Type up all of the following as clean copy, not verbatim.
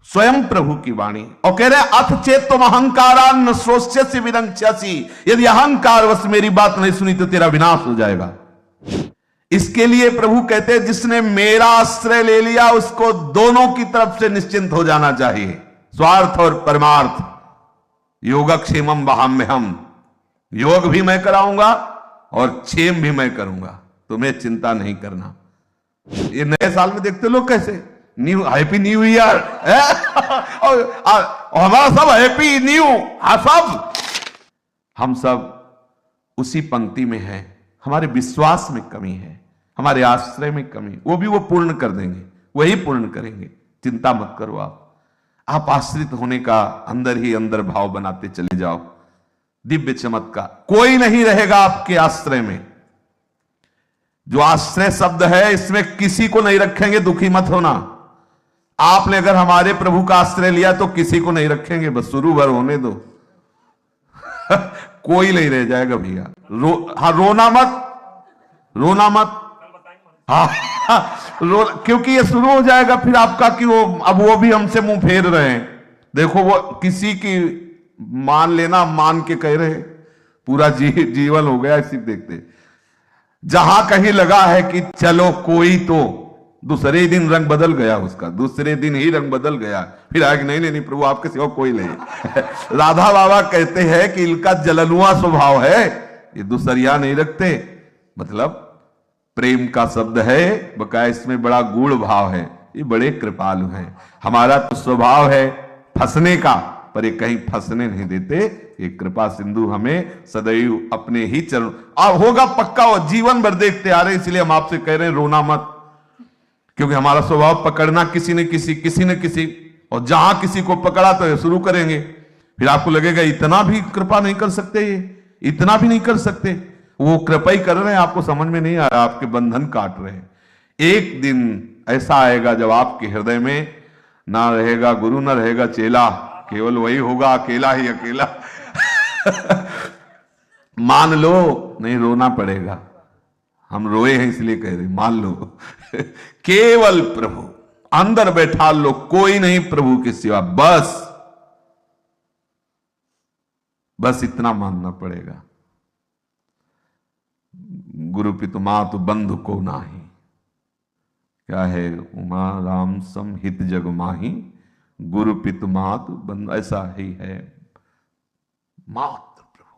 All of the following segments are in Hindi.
स्वयं प्रभु की वाणी। और कह रहे अथ चेत तुम अहंकारान श्रोष्यसि विनंक्ष्यसि, यदि अहंकार वश मेरी बात नहीं सुनी तो तेरा विनाश हो जाएगा। इसके लिए प्रभु कहते हैं जिसने मेरा आश्रय ले लिया उसको दोनों की तरफ से निश्चिंत हो जाना चाहिए, स्वार्थ और परमार्थ। योगक्षेमम वहाम्यहम, योग भी मैं कराऊंगा और क्षेम भी मैं करूंगा, तुम्हें चिंता नहीं करना। ये नए साल में देखते लोग कैसे न्यू हैप्पी न्यू ईयर और हमारा सब हैप्पी न्यू, हम सब उसी पंक्ति में हैं। हमारे विश्वास में कमी है, हमारे आश्रय में कमी, वो भी वो पूर्ण कर देंगे, वही पूर्ण करेंगे, चिंता मत करो। आप आश्रित होने का अंदर ही अंदर भाव बनाते चले जाओ। दिव्य चमत्कार, कोई नहीं रहेगा आपके आश्रय में। जो आश्रय शब्द है इसमें किसी को नहीं रखेंगे, दुखी मत होना। आपने अगर हमारे प्रभु का आश्रय लिया तो किसी को नहीं रखेंगे, बस शुरू भर होने दो कोई नहीं रह जाएगा भैया। रोना मत क्योंकि ये शुरू हो जाएगा फिर आपका कि वो अब वो भी हमसे मुंह फेर रहे हैं। देखो वो किसी की मान लेना, मान के कह रहे पूरा जीवन हो गया इसी देखते। जहां कहीं लगा है कि चलो कोई, तो दूसरे दिन रंग बदल गया उसका, दूसरे दिन ही रंग बदल गया, फिर आगे नहीं प्रभु आपके सिवा कोई नहीं राधा बाबा कहते हैं कि इनका जलनुआ स्वभाव है, ये दूसरिया नहीं रखते। मतलब प्रेम का शब्द है, बकाया इसमें बड़ा गूढ़ भाव है, ये बड़े कृपालु हैं। हमारा तो स्वभाव है फंसने का, पर ये कहीं फंसने नहीं देते। ये कृपा सिंधु हमें सदैव अपने ही चरण, और होगा पक्का, वो जीवन भर देखते आ रहे, इसलिए हम आपसे कह रहे हैं रोना मत, क्योंकि हमारा स्वभाव पकड़ना किसी न किसी, और जहां किसी को पकड़ा तो शुरू करेंगे, फिर आपको लगेगा इतना भी कृपा नहीं कर सकते, ये इतना भी नहीं कर सकते। वो कृपा ही कर रहे हैं, आपको समझ में नहीं आ रहा, आपके बंधन काट रहे हैं। एक दिन ऐसा आएगा जब आपके हृदय में ना रहेगा गुरु, ना रहेगा चेला, केवल वही होगा अकेला ही अकेला मान लो, नहीं रोना पड़ेगा, हम रोए हैं इसलिए कह रहे, मान लो केवल प्रभु अंदर बैठा लो, कोई नहीं प्रभु के सिवा, बस इतना मानना पड़ेगा। गुरु पितु मातु बंधु को नाही, क्या है उमा राम समहित जग माही, गुरु पितु मातु बंधु, ऐसा ही है मात्र प्रभु।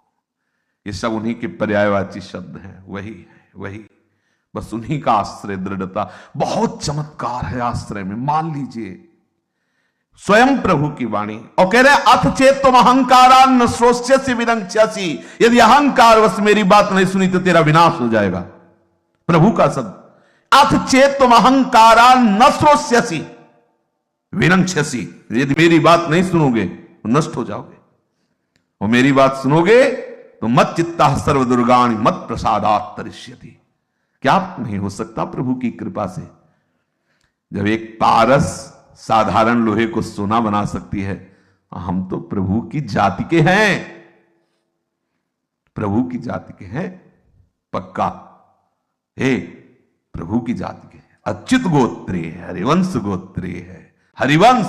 ये सब उन्हीं के पर्यायवाची शब्द हैं, वही बस उन्हीं का आश्रय, दृढ़ता। बहुत चमत्कार है आश्रय में, मान लीजिए स्वयं प्रभु की वाणी। और कह रहे अथ चेत तुम अहंकारान श्रोष्यसि विनंक्ष्यसि, यदि अहंकार वश मेरी बात नहीं सुनी तो तेरा विनाश हो जाएगा। प्रभु का शब्द, अथ चेत तुम अहंकारान न श्रोष्यसि विनंक्ष्यसि, यदि मेरी बात नहीं सुनोगे तो नष्ट हो जाओगे, और मेरी बात सुनोगे तो मत चित्ता सर्व दुर्गाणि मत प्रसादात् तरिष्यति। क्या नहीं हो सकता प्रभु की कृपा से? जब एक पारस साधारण लोहे को सोना बना सकती है, हम तो प्रभु की जाति के हैं, प्रभु की जाति के हैं पक्का। हे प्रभु की जाति के हैं, अच्युत गोत्रीय है, हरिवंश गोत्रीय है, हरिवंश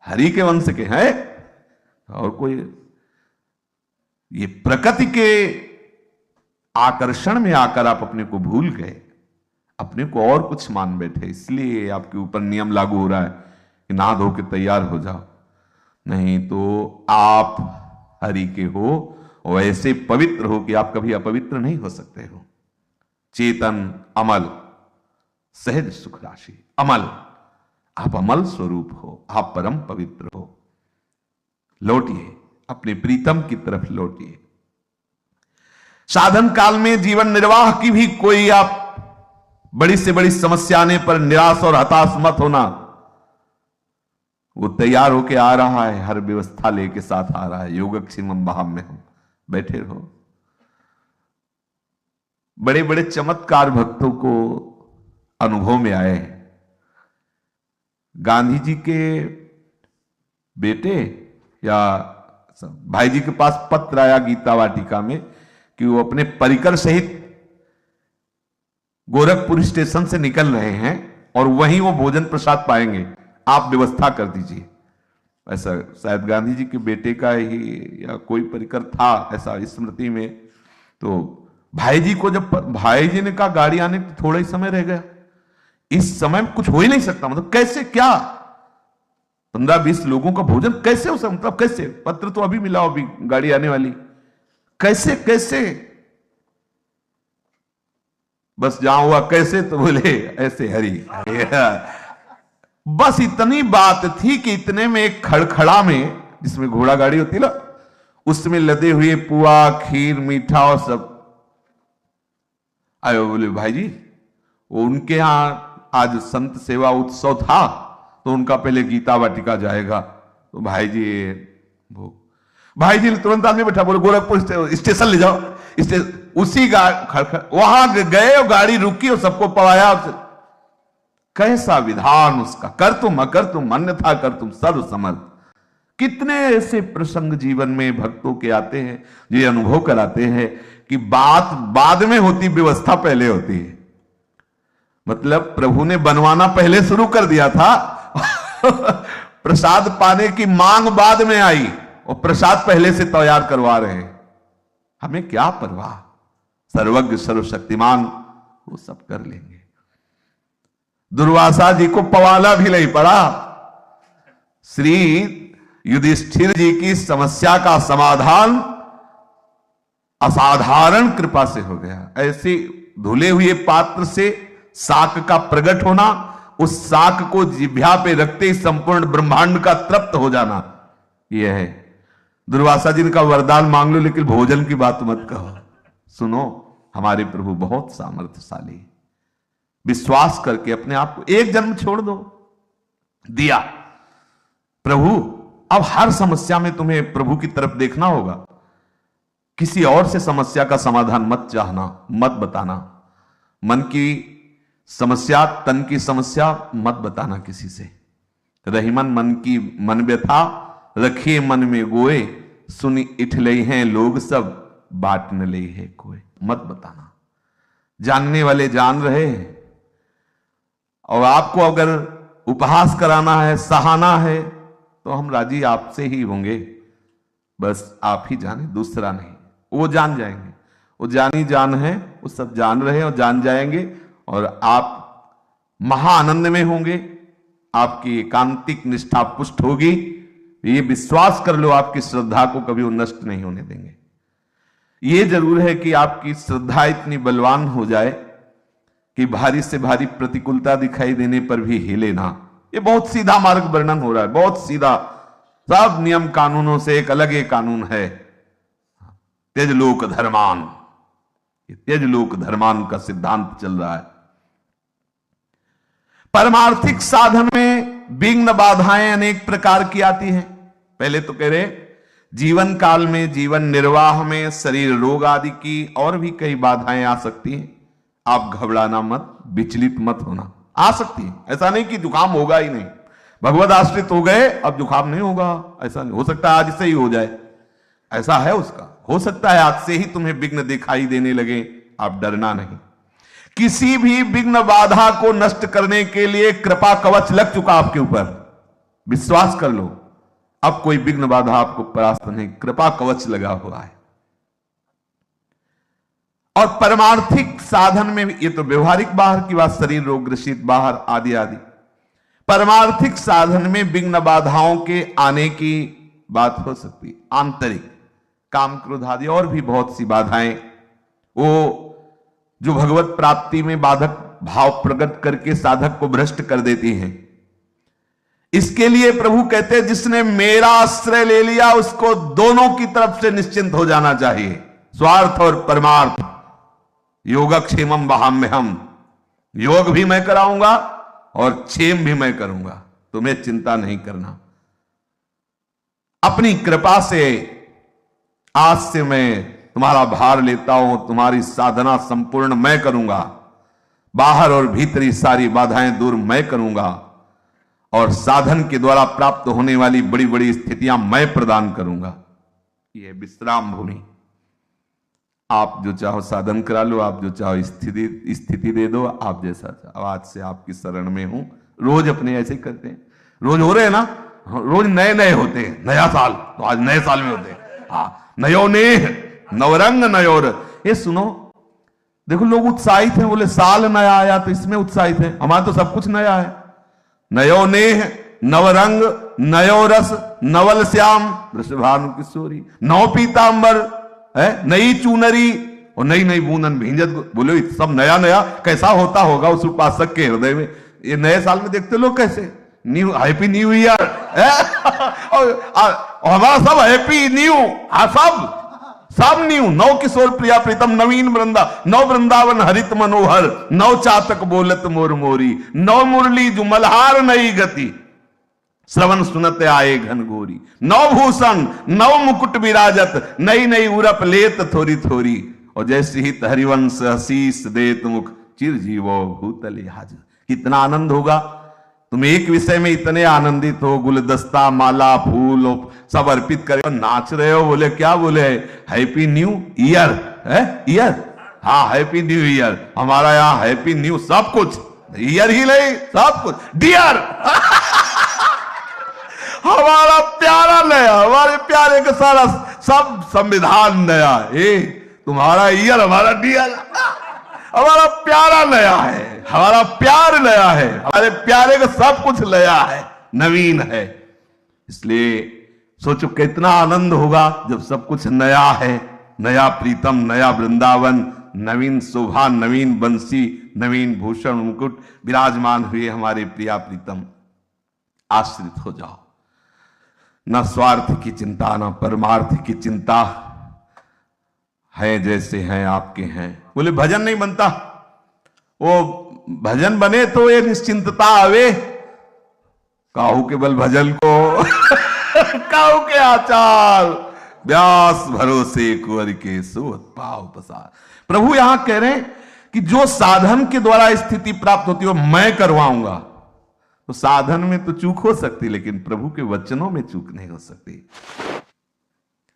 हरि के वंश के हैं। और कोई ये प्रकृति के आकर्षण में आकर आप अपने को भूल गए, अपने को और कुछ मान बैठे, इसलिए आपके ऊपर नियम लागू हो रहा है कि नहा धो के तैयार हो जाओ। नहीं तो आप हरि के हो, वैसे पवित्र हो कि आप कभी अपवित्र नहीं हो सकते हो। चेतन अमल सहज सुख राशि, अमल, आप अमल स्वरूप हो, आप परम पवित्र हो। लौटिए अपने प्रीतम की तरफ, लौटिए। साधन काल में जीवन निर्वाह की भी कोई आप बड़ी से बड़ी समस्या आने पर निराश और हताश मत होना। वो तैयार होके आ रहा है, हर व्यवस्था लेके साथ आ रहा है। योगक्षेमम वहाम्यहम, बैठे रहो। बड़े बड़े चमत्कार भक्तों को अनुभव में आए हैं। गांधी जी के बेटे या भाई जी के पास पत्र आया गीता वाटिका में कि वो अपने परिकर सहित गोरखपुर स्टेशन से निकल रहे हैं और वहीं वो भोजन प्रसाद पाएंगे। आप व्यवस्था कर दीजिए। ऐसा शायद गांधी जी के बेटे का ही या कोई परिकर था ऐसा स्मृति में। तो भाई जी को जब भाई जी ने कहा गाड़ी आने को थोड़ा ही समय रह गया, इस समय में कुछ हो ही नहीं सकता, मतलब कैसे, क्या 15-20 लोगों का भोजन कैसे हो सकता, मतलब कैसे, पत्र तो अभी मिला, अभी गाड़ी आने वाली, कैसे कैसे। बस जहां हुआ कैसे तो बोले ऐसे हरी। बस इतनी बात थी कि इतने में एक खड़खड़ा में, जिसमें घोड़ा गाड़ी होती ना, उसमें लदे हुए पुआ, खीर, मीठा और सब आयो। बोले भाई जी वो उनके यहां आज संत सेवा उत्सव था तो उनका पहले गीता वाटिका जाएगा। तो भाई जी ने तुरंत आदमी बैठा, बोले गोरखपुर स्टेशन ले जाओ। उसी वहां गए और गाड़ी रुकी और सबको पवाया। कैसा विधान उसका, कर तुम अकर तुम अन्यथा कर तुम सर्व समर्थ। कितने ऐसे प्रसंग जीवन में भक्तों के आते हैं जो ये अनुभव कराते हैं कि बात बाद में होती, व्यवस्था पहले होती है। मतलब प्रभु ने बनवाना पहले शुरू कर दिया था प्रसाद पाने की मांग बाद में आई और प्रसाद पहले से तैयार करवा रहे हैं। हमें क्या परवाह, सर्वज्ञ सर्वशक्तिमान वो सब कर लेंगे। दुर्वासा जी को पवाला भी नहीं पड़ा। श्री युधिष्ठिर जी की समस्या का समाधान असाधारण कृपा से हो गया। ऐसे धुले हुए पात्र से शाक का प्रकट होना, उस शाक को जिह्वा पे रखते ही संपूर्ण ब्रह्मांड का तृप्त हो जाना, यह है। दुर्वासा जी का वरदान मांग लो लेकिन भोजन की बात मत कहो। सुनो, हमारे प्रभु बहुत सामर्थ्यशाली। विश्वास करके अपने आप को एक जन्म छोड़ दो, दिया प्रभु। अब हर समस्या में तुम्हें प्रभु की तरफ देखना होगा। किसी और से समस्या का समाधान मत चाहना, मत बताना। मन की समस्या, तन की समस्या मत बताना किसी से। रहीमन मन की मन व्यथा रखिए मन में गोए, सुनी इठलई हैं लोग सब बाट न ले है कोई। मत बताना, जानने वाले जान रहे हैं। और आपको अगर उपहास कराना है, सहाना है, तो हम राजी आपसे ही होंगे। बस आप ही जाने, दूसरा नहीं। वो जान जाएंगे, वो जानी जान है, वो सब जान रहे हैं और जान जाएंगे। और आप महाआनंद में होंगे, आपकी एकांतिक निष्ठा पुष्ट होगी। ये विश्वास कर लो, आपकी श्रद्धा को कभी वो नष्ट नहीं होने देंगे। ये जरूर है कि आपकी श्रद्धा इतनी बलवान हो जाए कि भारी से भारी प्रतिकूलता दिखाई देने पर भी हिले ना। ये बहुत सीधा मार्ग वर्णन हो रहा है, बहुत सीधा। सब नियम कानूनों से एक अलग एक कानून है, त्यज लोक धर्मान। त्यज लोक धर्मान का सिद्धांत चल रहा है। परमार्थिक साधन में विघ्न बाधाएं अनेक प्रकार की आती हैं। पहले तो कह रहे जीवन काल में, जीवन निर्वाह में शरीर रोग आदि की और भी कई बाधाएं आ सकती हैं। आप घबराना मत, विचलित मत होना। आ सकती है, ऐसा नहीं कि जुकाम होगा ही नहीं। भगवत आश्रित हो गए अब जुकाम नहीं होगा, ऐसा नहीं हो सकता। आज से ही हो जाए, ऐसा है उसका। हो सकता है आज से ही तुम्हें विघ्न दिखाई देने लगे, आप डरना नहीं। किसी भी विघ्न बाधा को नष्ट करने के लिए कृपा कवच लग चुका आपके ऊपर। विश्वास कर लो, अब कोई विघ्न बाधा आपको परास्त नहीं, कृपा कवच लगा हुआ है। और परमार्थिक साधन में भी, ये तो व्यवहारिक बाहर की बात, शरीर रोग ग्रसित बाहर आदि आदि। परमार्थिक साधन में विघ्न बाधाओं के आने की बात हो सकती है। आंतरिक काम क्रोध आदि और भी बहुत सी बाधाएं, वो जो भगवत प्राप्ति में बाधक भाव प्रकट करके साधक को भ्रष्ट कर देती हैं। इसके लिए प्रभु कहते हैं जिसने मेरा आश्रय ले लिया उसको दोनों की तरफ से निश्चिंत हो जाना चाहिए, स्वार्थ और परमार्थ। योगक्षेमम वहाम्यहम, योग भी मैं कराऊंगा और क्षेम भी मैं करूंगा, तुम्हें चिंता नहीं करना। अपनी कृपा से आज से मैं तुम्हारा भार लेता हूं, तुम्हारी साधना संपूर्ण मैं करूंगा, बाहर और भीतरी सारी बाधाएं दूर मैं करूंगा, और साधन के द्वारा प्राप्त होने वाली बड़ी बड़ी स्थितियां मैं प्रदान करूंगा। यह विश्राम भूमि। आप जो चाहो साधन करा लो, आप जो चाहो स्थिति दे दो, आप जैसा चाहो। आज से आपकी शरण में हूं। रोज अपने ऐसे करते हैं, रोज हो रहे हैं ना, रोज नए नए होते हैं, नया साल तो आज नए साल में होते हैं। हाँ, नयो नेह नवरंग नयोर। ये सुनो, देखो लोग उत्साहित हैं, बोले साल नया आया तो इसमें उत्साहित है। हमारा तो सब कुछ नया है। नयो नेह नवरंग नयो रस नवल श्याम वृषभानु किशोरी, नव पीतांबर है, नई चूनरी और नई नई बूंदन भींजत। बोले सब नया नया कैसा होता होगा उस उपासक के हृदय में। ये नए साल में देखते लोग कैसे न्यू, हैप्पी न्यू ईयर और हमारा सब हैप्पी न्यू, हाँ सब न्यू। नव किशोर प्रिया प्रीतम नवीन नव वृंदावन हरित मनोहर, नव चातक बोलत मोर मोरी, नव मुरली जुमलहार नई गति, श्रवण सुनत आए घनघोरी, नव भूषण नव मुकुट विराजत, नई नई उरप लेत थोरी थोरी, और जैसे ही हरिवंश शीस देत मुख, चिरजीवो भूतले हाजिर। कितना आनंद होगा। तुम एक विषय में इतने आनंदित हो, गुलदस्ता माला फूल सब अर्पित करे, नाच रहे हो। बोले क्या बोले, हैप्पी न्यू ईयर है, ईयर, हाँ हैप्पी न्यू ईयर। हमारा यहाँ हैप्पी न्यू सब कुछ, ईयर ही नहीं सब कुछ डियर हमारा प्यारा नया, हमारे प्यारे का सारा सब संविधान नया। तुम्हारा ईयर हमारा डियर, हमारा प्यारा नया है, हमारा प्यार नया है, हमारे प्यारे का सब कुछ नया है, नवीन है। इसलिए सोचो कितना आनंद होगा जब सब कुछ नया है, नया प्रीतम, नया वृंदावन, नवीन शोभा, नवीन बंसी, नवीन भूषण मुकुट विराजमान हुए हमारे प्रिया प्रीतम। आश्रित हो जाओ, न स्वार्थ की चिंता न परमार्थ की चिंता, है जैसे हैं आपके हैं। बोले भजन नहीं बनता, वो भजन बने तो ये निश्चिंतता आवे, काहू के बल भजन को काहू के आचार, व्यास भरोसे कुंवर के सोत पाव पसार। प्रभु यहां कह रहे हैं कि जो साधन के द्वारा स्थिति प्राप्त होती है वो मैं करवाऊंगा। तो साधन में तो चूक हो सकती, लेकिन प्रभु के वचनों में चूक नहीं हो सकती।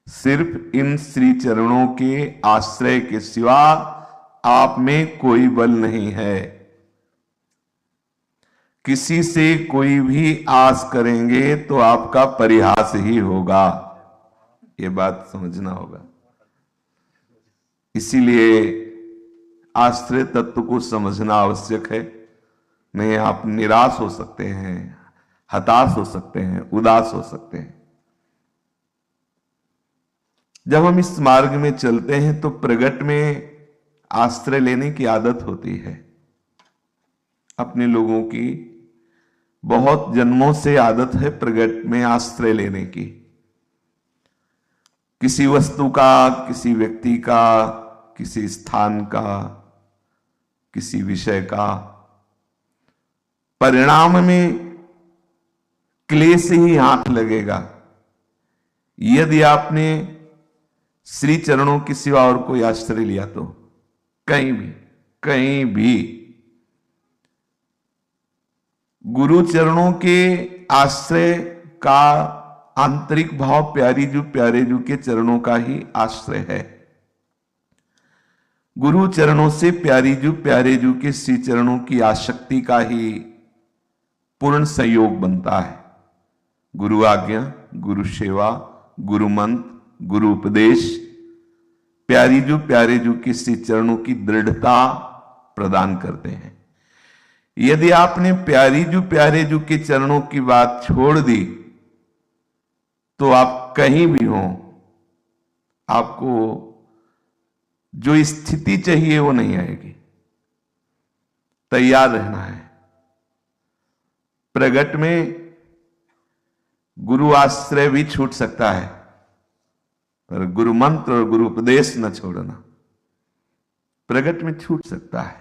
सिर्फ इन श्री चरणों के आश्रय के सिवा आप में कोई बल नहीं है। किसी से कोई भी आस करेंगे तो आपका परिहास ही होगा, ये बात समझना होगा। इसीलिए आश्रय तत्व को समझना आवश्यक है। नहीं आप निराश हो सकते हैं, हताश हो सकते हैं, उदास हो सकते हैं। जब हम इस मार्ग में चलते हैं तो प्रगट में आश्रय लेने की आदत होती है। अपने लोगों की बहुत जन्मों से आदत है प्रगट में आश्रय लेने की। किसी वस्तु का, किसी व्यक्ति का, किसी स्थान का, किसी विषय का। परिणाम में क्लेश ही हाथ लगेगा यदि आपने श्री चरणों की सिवा और कोई आश्रय लिया तो। कहीं भी गुरु चरणों के आश्रय का आंतरिक भाव प्यारी जू के चरणों का ही आश्रय है। गुरु चरणों से प्यारे जू के श्री चरणों की आसक्ति का ही पूर्ण संयोग बनता है। गुरु आज्ञा, गुरु सेवा, गुरु मंत्र, गुरु उपदेश प्यारे जू के श्री चरणों की दृढ़ता प्रदान करते हैं। यदि आपने प्यारे जू के चरणों की बात छोड़ दी तो आप कहीं भी हो, आपको जो स्थिति चाहिए वो नहीं आएगी। तैयार रहना है। प्रगट में गुरु आश्रय भी छूट सकता है, पर गुरु मंत्र और गुरु उपदेश न छोड़ना। प्रगट में छूट सकता है,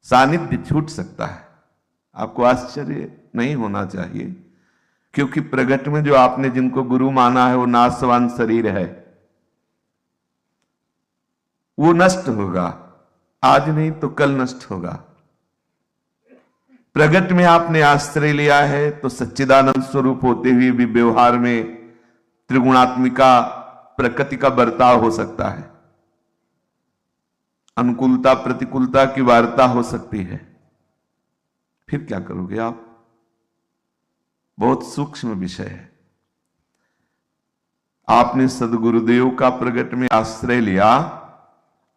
सानिध्य छूट सकता है। आपको आश्चर्य नहीं होना चाहिए, क्योंकि प्रगट में जो आपने जिनको गुरु माना है वो नाशवान शरीर है, वो नष्ट होगा। आज नहीं तो कल नष्ट होगा। प्रगट में आपने आश्रय लिया है तो सच्चिदानंद स्वरूप होते हुए भी व्यवहार में त्रिगुणात्मिका प्रकृति का बर्ताव हो सकता है। अनुकूलता प्रतिकूलता की वार्ता हो सकती है। फिर क्या करोगे आप? बहुत सूक्ष्म विषय है। आपने सदगुरुदेव का प्रगट में आश्रय लिया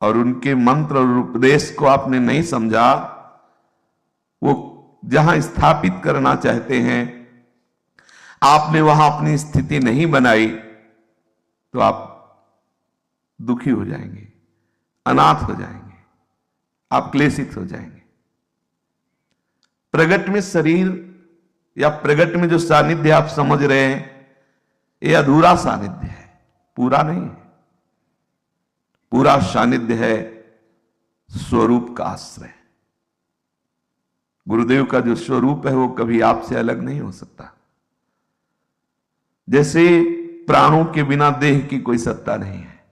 और उनके मंत्र और उपदेश को आपने नहीं समझा, वो जहां स्थापित करना चाहते हैं आपने वहां अपनी स्थिति नहीं बनाई, तो आप दुखी हो जाएंगे, अनाथ हो जाएंगे, आप क्लेशित हो जाएंगे। प्रगट में शरीर या प्रगट में जो सानिध्य आप समझ रहे हैं, ये अधूरा सानिध्य है, पूरा नहीं है। पूरा सानिध्य है स्वरूप का आश्रय। गुरुदेव का जो स्वरूप है वो कभी आपसे अलग नहीं हो सकता। जैसे प्राणों के बिना देह की कोई सत्ता नहीं है,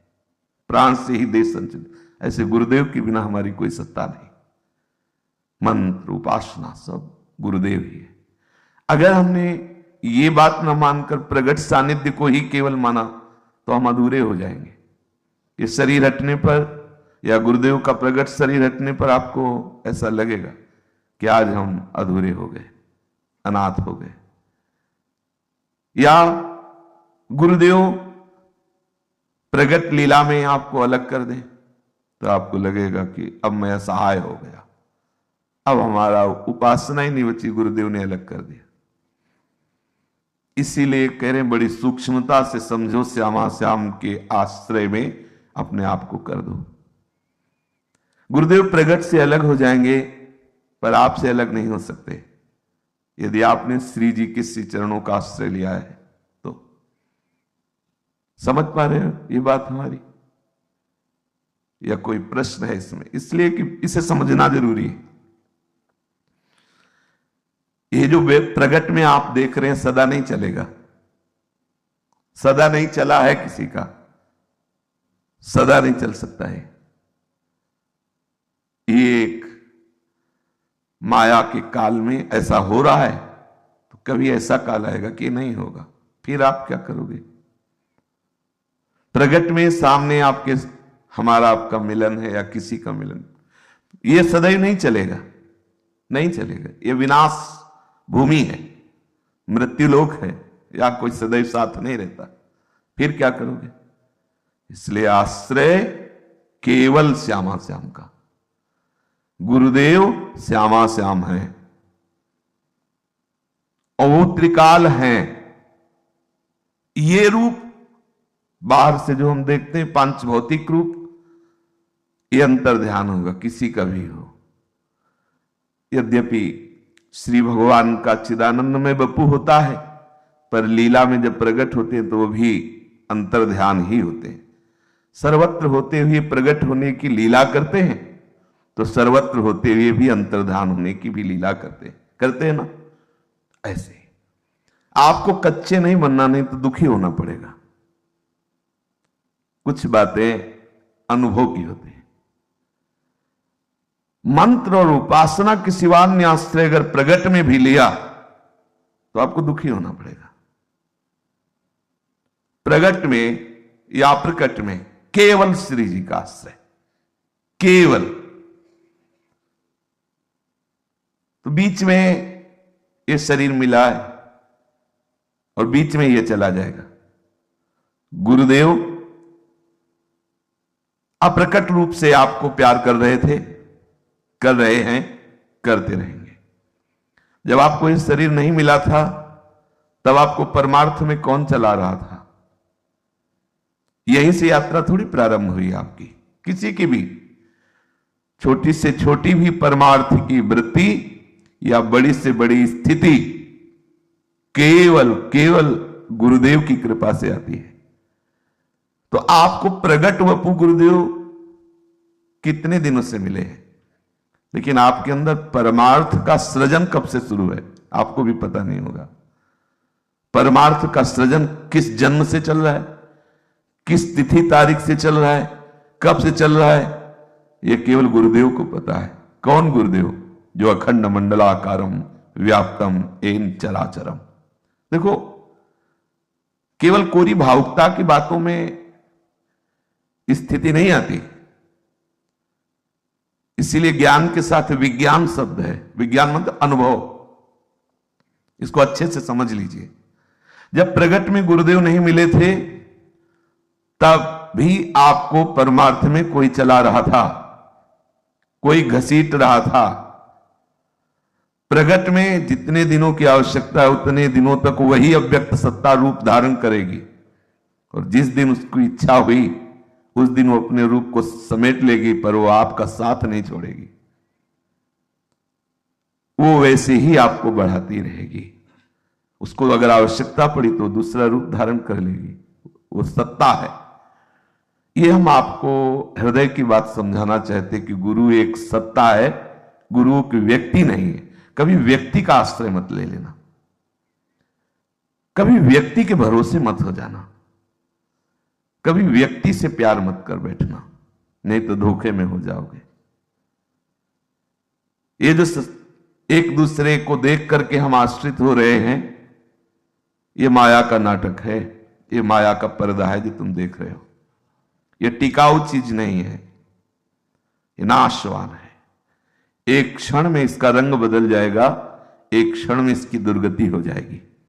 प्राण से ही देह संचित, ऐसे गुरुदेव के बिना हमारी कोई सत्ता नहीं। मंत्र उपासना सब गुरुदेव ही है। अगर हमने ये बात न मानकर प्रगट सानिध्य को ही केवल माना तो हम अधूरे हो जाएंगे। ये शरीर हटने पर या गुरुदेव का प्रगट शरीर हटने पर आपको ऐसा लगेगा कि आज हम अधूरे हो गए, अनाथ हो गए। या गुरुदेव प्रगट लीला में आपको अलग कर दें तो आपको लगेगा कि अब मैं असहाय हो गया, अब हमारा उपासना ही नहीं बची, गुरुदेव ने अलग कर दिया। इसीलिए कह रहे हैं बड़ी सूक्ष्मता से समझो, श्यामा श्याम के आश्रय में अपने आप को कर दो। गुरुदेव प्रगट से अलग हो जाएंगे पर आपसे अलग नहीं हो सकते यदि आपने श्री जी के श्री चरणों का आश्रय लिया है तो। समझ पा रहे हो ये बात हमारी, या कोई प्रश्न है इसमें? इसलिए कि इसे समझना जरूरी है। ये जो प्रगट में आप देख रहे हैं सदा नहीं चलेगा, सदा नहीं चला है किसी का, सदा नहीं चल सकता है। ये एक माया के काल में ऐसा हो रहा है, तो कभी ऐसा काल आएगा कि नहीं होगा, फिर आप क्या करोगे? प्रगट में सामने आपके हमारा आपका मिलन है या किसी का मिलन, ये सदैव नहीं चलेगा, नहीं चलेगा। ये विनाश भूमि है, मृत्यु लोक है, या कोई सदैव साथ नहीं रहता, फिर क्या करोगे? इसलिए आश्रय केवल श्यामा श्याम का। गुरुदेव श्यामा श्याम है और वो त्रिकाल हैं। ये रूप बाहर से जो हम देखते हैं पांच भौतिक रूप, ये अंतर ध्यान होगा, किसी का भी हो। यद्यपि श्री भगवान का चिदानंद में बपू होता है, पर लीला में जब प्रकट होते हैं तो वो भी अंतर ध्यान ही होते हैं। सर्वत्र होते हुए प्रकट होने की लीला करते हैं तो सर्वत्र होते हुए भी अंतर्ध्यान होने की भी लीला करते हैं ना। ऐसे आपको कच्चे नहीं बनना, नहीं तो दुखी होना पड़ेगा। कुछ बातें अनुभव की होती है। मंत्र और उपासना के सिवा अन्य आश्रय अगर प्रगट में भी लिया तो आपको दुखी होना पड़ेगा। प्रगट में या प्रकट में केवल श्री जी का आश्रय, केवल। तो बीच में ये शरीर मिला है और बीच में ये चला जाएगा। गुरुदेव अप्रकट रूप से आपको प्यार कर रहे थे, कर रहे हैं, करते रहेंगे। जब आपको ये शरीर नहीं मिला था तब आपको परमार्थ में कौन चला रहा था? यहीं से यात्रा थोड़ी प्रारंभ हुई आपकी, किसी की भी। छोटी से छोटी भी परमार्थ की वृत्ति या बड़ी से बड़ी स्थिति केवल केवल गुरुदेव की कृपा से आती है। तो आपको प्रगट वपु गुरुदेव कितने दिनों से मिले हैं, लेकिन आपके अंदर परमार्थ का सृजन कब से शुरू है आपको भी पता नहीं होगा। परमार्थ का सृजन किस जन्म से चल रहा है, किस तिथि तारीख से चल रहा है, कब से चल रहा है, यह केवल गुरुदेव को पता है। कौन गुरुदेव? जो अखंड मंडलाकारम व्याप्तम एन चराचरम। देखो, केवल कोरी भावुकता की बातों में स्थिति नहीं आती। इसीलिए ज्ञान के साथ विज्ञान शब्द है। विज्ञान मतलब अनुभव। इसको अच्छे से समझ लीजिए। जब प्रगट में गुरुदेव नहीं मिले थे तब भी आपको परमार्थ में कोई चला रहा था, कोई घसीट रहा था। प्रगट में जितने दिनों की आवश्यकता है उतने दिनों तक वही अव्यक्त सत्ता रूप धारण करेगी, और जिस दिन उसकी इच्छा हुई उस दिन वो अपने रूप को समेट लेगी, पर वो आपका साथ नहीं छोड़ेगी। वो वैसे ही आपको बढ़ाती रहेगी। उसको अगर आवश्यकता पड़ी तो दूसरा रूप धारण कर लेगी। वो सत्ता है। ये हम आपको हृदय की बात समझाना चाहते कि गुरु एक सत्ता है, गुरु की व्यक्ति नहीं है। कभी व्यक्ति का आश्रय मत ले लेना, कभी व्यक्ति के भरोसे मत हो जाना, कभी व्यक्ति से प्यार मत कर बैठना, नहीं तो धोखे में हो जाओगे। ये जो एक दूसरे को देख करके हम आश्रित हो रहे हैं, ये माया का नाटक है, ये माया का पर्दा है जो तुम देख रहे हो। ये टिकाऊ चीज नहीं है, ये नाशवान है। एक क्षण में इसका रंग बदल जाएगा, एक क्षण में इसकी दुर्गति हो जाएगी।